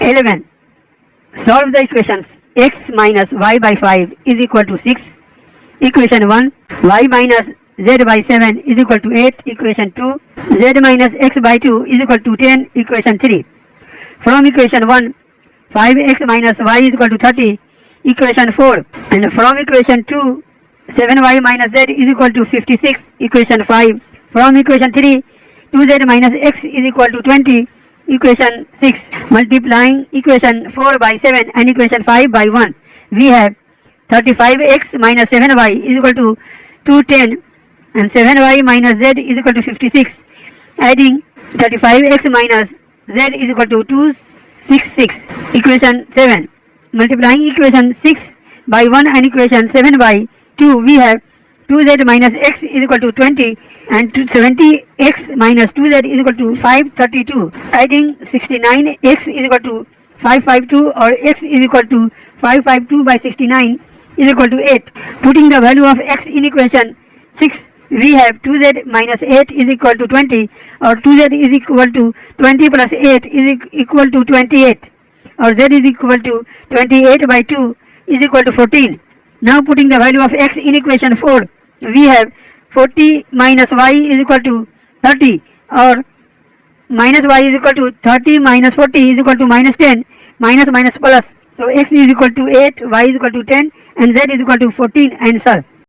11. Solve the equations x minus y by 5 is equal to 6. Equation 1. Y minus z by 7 is equal to 8. Equation 2. Z minus x by 2 is equal to 10. Equation 3. From equation 1, 5x minus y is equal to 30. Equation 4. And from equation 2, 7y minus z is equal to 56. Equation 5. From equation 3, 2z minus x is equal to 20. Equation 6. Multiplying equation 4 by 7 and equation 5 by 1, we have 35x minus 7y is equal to 210 and 7y minus z is equal to 56. Adding 35x minus z is equal to 266. Equation 7. Multiplying equation 6 by 1 and equation 7 by 2, we have 2z minus x is equal to 20 and 70x minus 2z is equal to 532. Adding 69x is equal to 552 or x is equal to 552 by 69 is equal to 8. Putting the value of x in equation 6, we have 2z minus 8 is equal to 20 or 2z is equal to 20 plus 8 is equal to 28 or z is equal to 28 by 2 is equal to 14. Now putting the value of x in equation 4, we have 40 minus y is equal to 30 or minus y is equal to 30 minus 40 is equal to minus 10 minus minus plus. So x is equal to 8, y is equal to 10 and z is equal to 14 answer.